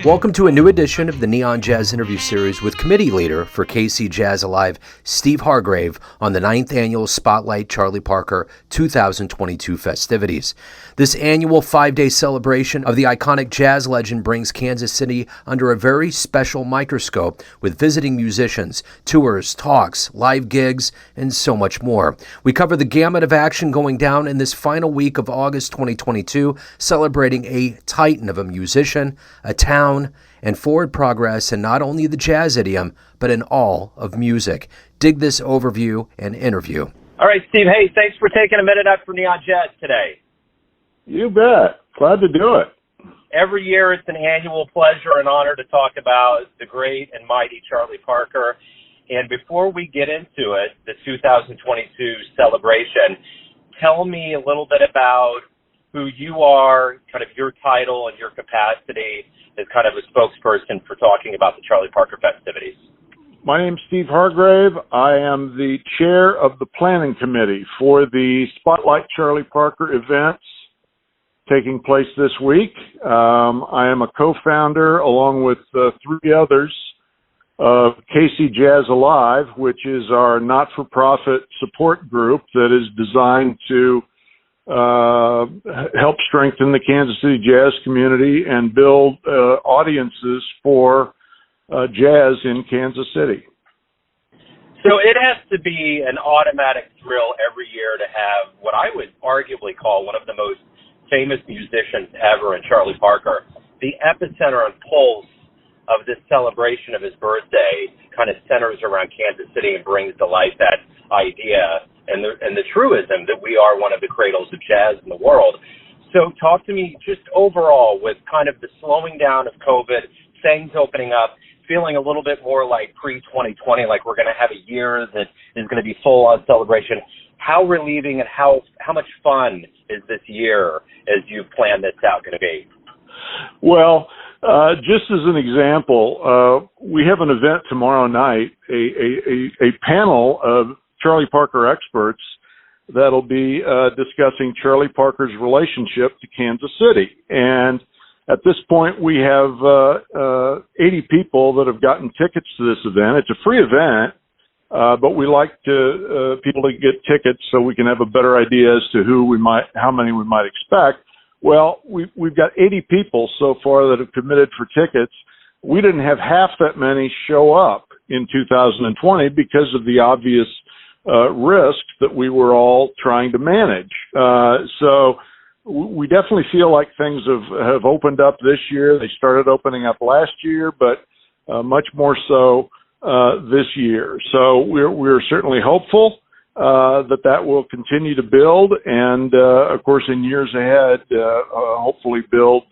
Welcome to a new edition of the Neon Jazz interview series with committee leader for KC Jazz Alive, Steve Hargrave, on the 9th annual Spotlight Charlie Parker 2022 festivities. This annual 5-day celebration of the iconic jazz legend brings Kansas City under a very special microscope with visiting musicians, tours, talks, live gigs, and so much more. We cover the gamut of action going down in this final week of August 2022, celebrating a titan of a musician, a town, and forward progress in not only the jazz idiom, but in all of music. Dig this overview and interview. All right, Steve, hey, thanks for taking a minute out for Neon Jazz today. You bet. Glad to do it. Every year it's an annual pleasure and honor to talk about the great and mighty Charlie Parker. And before we get into it, the 2022 celebration, tell me a little bit about who you are, kind of your title and your capacity as kind of a spokesperson for talking about the Charlie Parker festivities. My name's Steve Hargrave. I am the chair of the planning committee for the Spotlight Charlie Parker events taking place this week. I am a co-founder, along with 3 others, of KC Jazz Alive, which is our not-for-profit support group that is designed to help strengthen the Kansas City jazz community and build audiences for jazz in Kansas City. So it has to be an automatic thrill every year to have what I would arguably call one of the most famous musicians ever in Charlie Parker. The epicenter and pulse of this celebration of his birthday kind of centers around Kansas City and brings to life that idea and the truism that we are one of the cradles of jazz in the world. So talk to me just overall with kind of the slowing down of COVID, things opening up, feeling a little bit more like pre-2020, like we're going to have a year that is going to be full on celebration. How relieving and how much fun is this year as you plan this out going to be? Well, just as an example, we have an event tomorrow night, a panel of Charlie Parker experts that'll be discussing Charlie Parker's relationship to Kansas City. And at this point, we have 80 people that have gotten tickets to this event. It's a free event, but we like people to get tickets so we can have a better idea as to how many we might expect. Well, we've got 80 people so far that have committed for tickets. We didn't have half that many show up in 2020 because of the obvious risk that we were all trying to manage. So we definitely feel like things have opened up this year. They started opening up last year, but much more so this year. So we're certainly hopeful that will continue to build, and of course in years ahead, hopefully build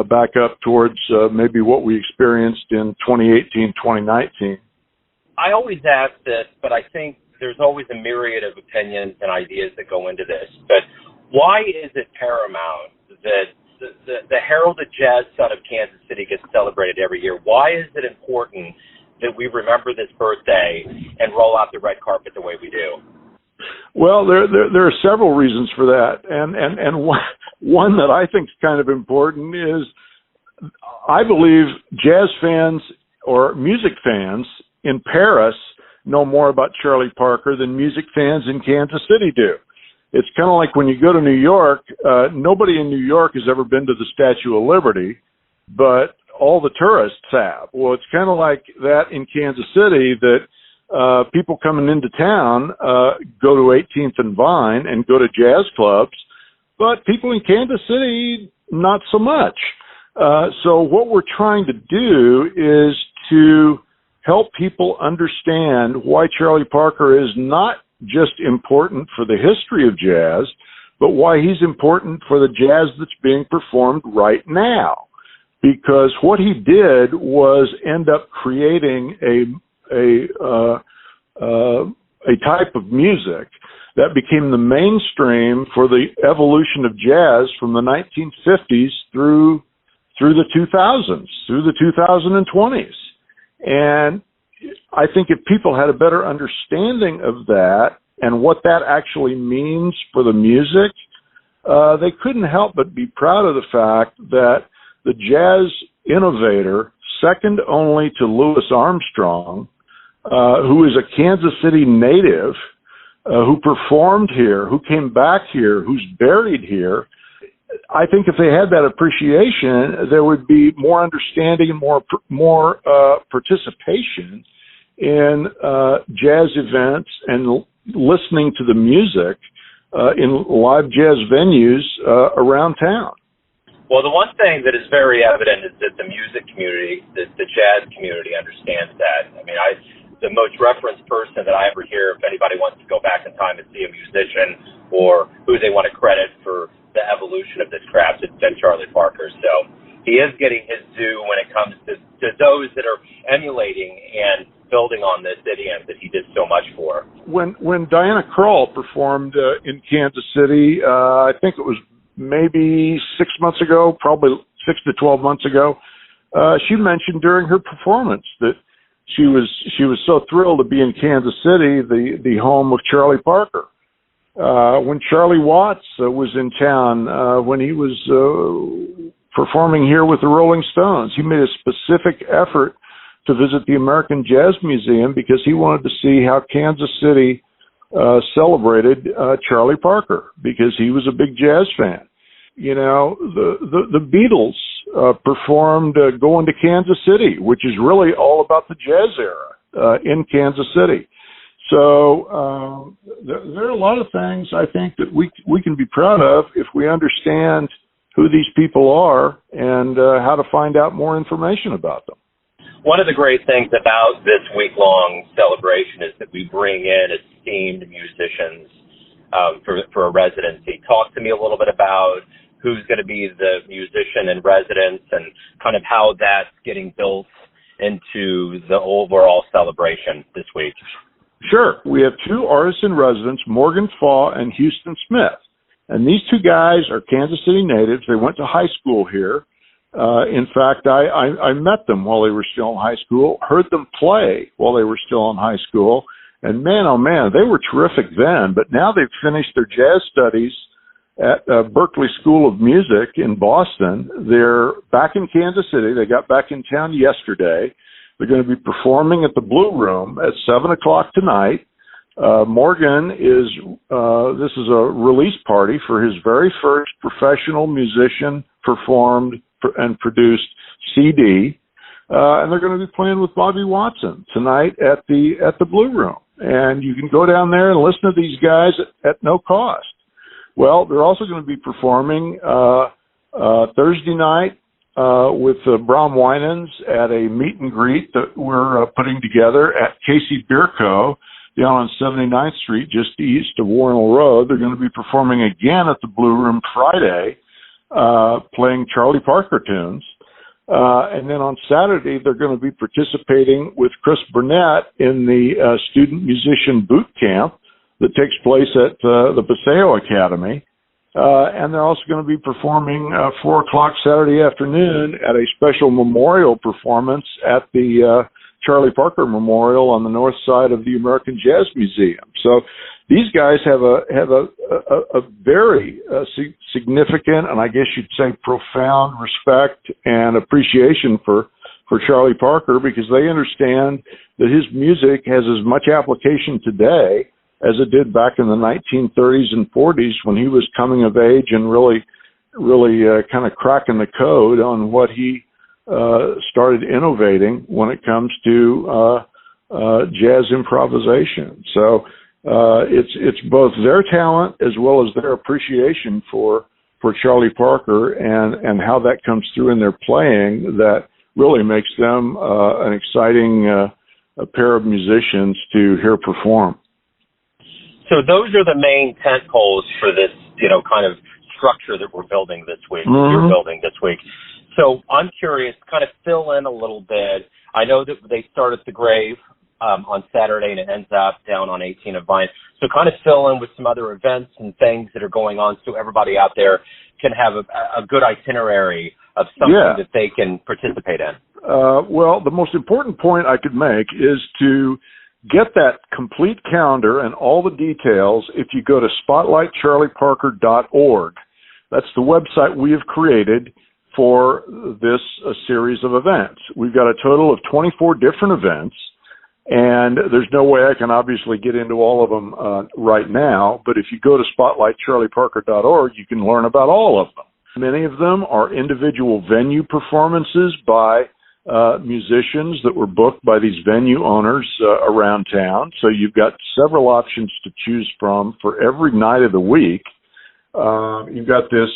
back up towards maybe what we experienced in 2018, 2019. I always ask this, but I think there's always a myriad of opinions and ideas that go into this. But why is it paramount that the heralded jazz son of Kansas City gets celebrated every year? Why is it important that we remember this birthday and roll out the red carpet the way we do? Well, there are several reasons for that, and one that I think is kind of important is I believe jazz fans or music fans in Paris know more about Charlie Parker than music fans in Kansas City do. It's kind of like when you go to New York, nobody in New York has ever been to the Statue of Liberty, but all the tourists have. Well, it's kind of like that in Kansas City, that people coming into town go to 18th and Vine and go to jazz clubs, but people in Kansas City, not so much. So what we're trying to do is to help people understand why Charlie Parker is not just important for the history of jazz, but why he's important for the jazz that's being performed right now. Because what he did was end up creating a type of music that became the mainstream for the evolution of jazz from the 1950s through the 2000s, through the 2020s. And I think if people had a better understanding of that and what that actually means for the music, they couldn't help but be proud of the fact that the jazz innovator, second only to Louis Armstrong, who is a Kansas City native, who performed here, who came back here, who's buried here. I think if they had that appreciation, there would be more understanding and more participation in jazz events and listening to the music in live jazz venues around town. Well, the one thing that is very evident is that the music community, the jazz community, understands that. I mean, the most referenced person that I ever hear, if anybody wants to go back in time and see a musician or who they want to credit for the evolution of this craft, it's been Charlie Parker. So he is getting his due when it comes to those that are emulating and building on this idiom that he did so much for. When Diana Krall performed in Kansas City, I think it was maybe 6 months ago, probably 6 to 12 months ago, she mentioned during her performance that she was so thrilled to be in Kansas City, the home of Charlie Parker. When Charlie Watts was in town, when he was performing here with the Rolling Stones, he made a specific effort to visit the American Jazz Museum because he wanted to see how Kansas City celebrated Charlie Parker, because he was a big jazz fan. You know, the Beatles performed Going to Kansas City, which is really all about the jazz era in Kansas City. So there are a lot of things I think that we can be proud of if we understand who these people are and how to find out more information about them. One of the great things about this week-long celebration is that we bring in esteemed musicians for a residency. Talk to me a little bit about who's going to be the musician in residence and kind of how that's getting built into the overall celebration this week. Sure. We have two artists in residence, Morgan Faw and Houston Smith. And these two guys are Kansas City natives. They went to high school here. In fact, I met them while they were still in high school, heard them play while they were still in high school. And man, oh man, they were terrific then. But now they've finished their jazz studies at Berklee School of Music in Boston. They're back in Kansas City. They got back in town yesterday. They're going to be performing at the Blue Room at 7 o'clock tonight. Morgan this is a release party for his very first professional musician performed and produced CD. And they're going to be playing with Bobby Watson tonight at the Blue Room. And you can go down there and listen to these guys at no cost. Well, they're also going to be performing Thursday night with Brom Winans at a meet and greet that we're putting together at Casey Beer Co. down on 79th Street, just east of Warrenell Road. They're going to be performing again at the Blue Room Friday, playing Charlie Parker tunes. And then on Saturday, they're going to be participating with Chris Burnett in the student musician boot camp that takes place at the Paseo Academy. And they're also going to be performing 4 o'clock Saturday afternoon at a special memorial performance at the Charlie Parker Memorial on the north side of the American Jazz Museum. So these guys have a very significant, and I guess you'd say profound, respect and appreciation for Charlie Parker, because they understand that his music has as much application today as it did back in the 1930s and 40s when he was coming of age and really kind of cracking the code on what he started innovating when it comes to jazz improvisation. So it's both their talent as well as their appreciation for Charlie Parker and how that comes through in their playing that really makes them an exciting pair of musicians to hear perform. So those are the main tent poles for this, kind of structure that we're building this week, Mm-hmm. you're building this week. So I'm curious, kind of fill in a little bit. I know that they start at the Grave on Saturday and it ends up down on 18 of Vine. So kind of fill in with some other events and things that are going on so everybody out there can have a good itinerary of something that they can participate in. Well, the most important point I could make is to get that complete calendar and all the details if you go to spotlightcharlieparker.org. That's the website we have created for this series of events. We've got a total of 24 different events, and there's no way I can obviously get into all of them right now, but if you go to spotlightcharlieparker.org, you can learn about all of them. Many of them are individual venue performances by musicians that were booked by these venue owners around town. So you've got several options to choose from for every night of the week. You've got this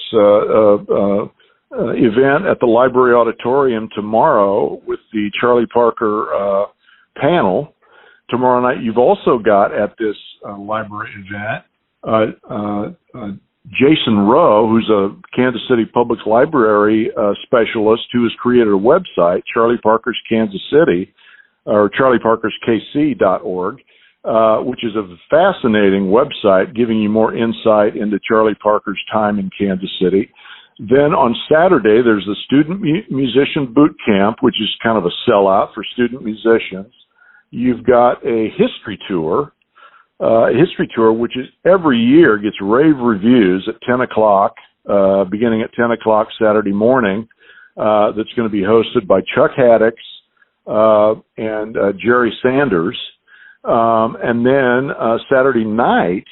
event at the Library Auditorium tomorrow with the Charlie Parker panel. Tomorrow night, you've also got at this library event Jason Rowe, who's a Kansas City Public Library specialist who has created a website, Charlie Parker's Kansas City, or charlieparkerskc.org, which is a fascinating website giving you more insight into Charlie Parker's time in Kansas City. Then on Saturday, there's the Student Musician Boot Camp, which is kind of a sellout for student musicians. You've got a history tour, which is every year gets rave reviews at 10 o'clock, beginning at 10 o'clock Saturday morning. That's going to be hosted by Chuck Haddix and Jerry Sanders. And then Saturday night,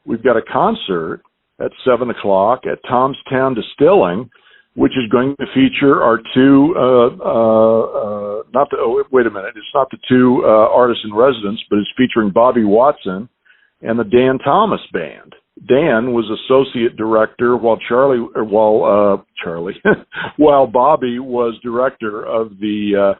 we've got a concert at 7 o'clock at Tom's Town Distilling, which is going to feature our two, it's not the two artists in residence, but it's featuring Bobby Watson and the Dan Thomas Band. Dan was associate director while Bobby was director of the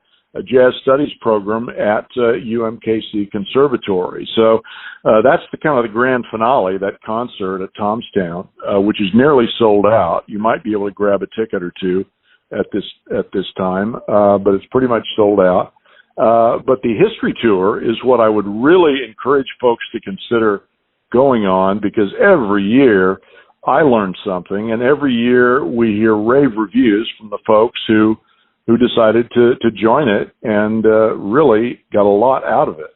jazz studies program at UMKC Conservatory. So that's the kind of the grand finale, that concert at Tomstown, which is nearly sold out. You might be able to grab a ticket or two at this time, but it's pretty much sold out. But the history tour is what I would really encourage folks to consider going on, because every year I learn something, and every year we hear rave reviews from the folks who decided to join it and really got a lot out of it.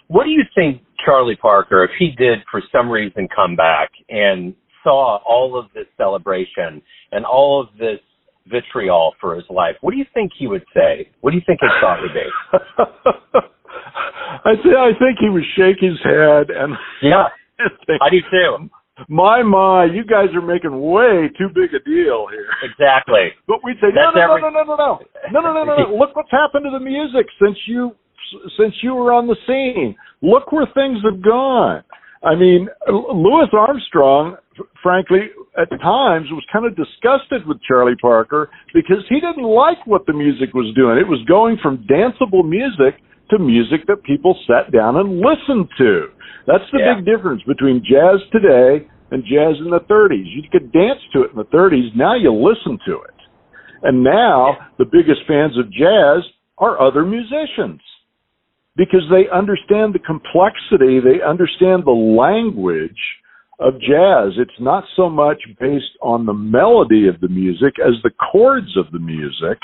What do you think, Charlie Parker, if he did for some reason come back and saw all of this celebration and all of this vitriol for his life, what do you think he would say? What do you think his thought would be? I think he would shake his head and think, I do too. My, you guys are making way too big a deal here. Exactly. But we'd say, no. Look what's happened to the music since you were on the scene. Look where things have gone. I mean, Louis Armstrong, frankly, at times was kind of disgusted with Charlie Parker because he didn't like what the music was doing. It was going from danceable music to music that people sat down and listened to. That's the big difference between jazz today and jazz in the 30s. You could dance to it in the 30s. Now you listen to it. And now the biggest fans of jazz are other musicians because they understand the complexity. They understand the language of jazz. It's not so much based on the melody of the music as the chords of the music.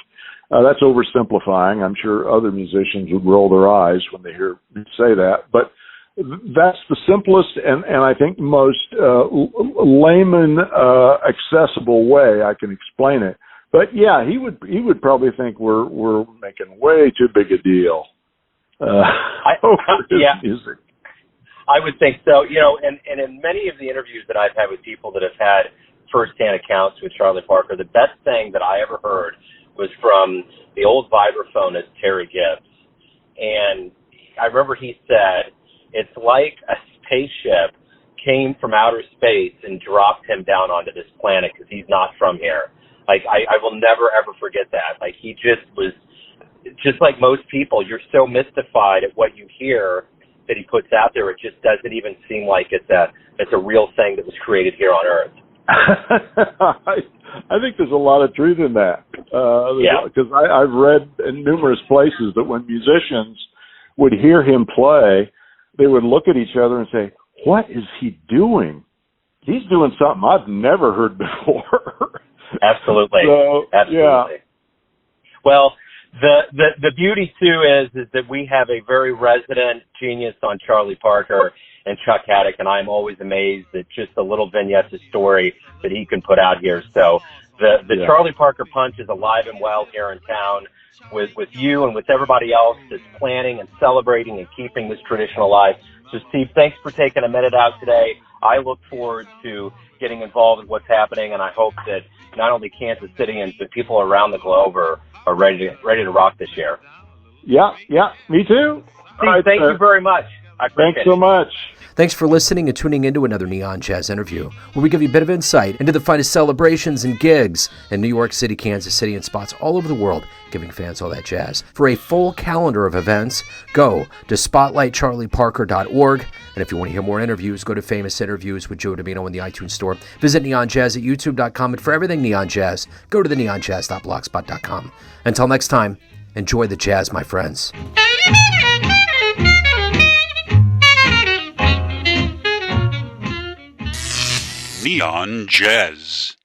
That's oversimplifying. I'm sure other musicians would roll their eyes when they hear me say that. But that's the simplest and I think most layman accessible way I can explain it. But yeah, he would probably think we're making way too big a deal over his music. I would think so. You know, and in many of the interviews that I've had with people that have had firsthand accounts with Charlie Parker, the best thing that I ever heard was from the old vibraphonist Terry Gibbs. And I remember he said, it's like a spaceship came from outer space and dropped him down onto this planet because he's not from here. Like, I will never, ever forget that. Like, he just was, just like most people, you're so mystified at what you hear that he puts out there, it just doesn't even seem like it's a real thing that was created here on Earth. I think there's a lot of truth in that. Because I've read in numerous places that when musicians would hear him play, they would look at each other and say, what is he doing? He's doing something I've never heard before. Absolutely. Absolutely. Yeah. Well, the beauty, too, is that we have a very resident genius on Charlie Parker and Chuck Haddix, and I'm always amazed at just the little vignettes of story that he can put out here. So The Charlie Parker Punch is alive and well here in town with you and with everybody else that's planning and celebrating and keeping this tradition alive. So, Steve, thanks for taking a minute out today. I look forward to getting involved in what's happening, and I hope that not only Kansas Cityans, but people around the globe are ready to rock this year. Yeah, me too. Steve, thank you very much. I appreciate it. Thanks so much. Thanks for listening and tuning into another Neon Jazz interview, where we give you a bit of insight into the finest celebrations and gigs in New York City, Kansas City, and spots all over the world, giving fans all that jazz. For a full calendar of events, go to spotlightcharlieparker.org. And if you want to hear more interviews, go to Famous Interviews with Joe Domino in the iTunes Store. Visit Neon Jazz at youtube.com. And for everything Neon Jazz, go to the neonjazz.blogspot.com. Until next time, enjoy the jazz, my friends. Neon Jazz.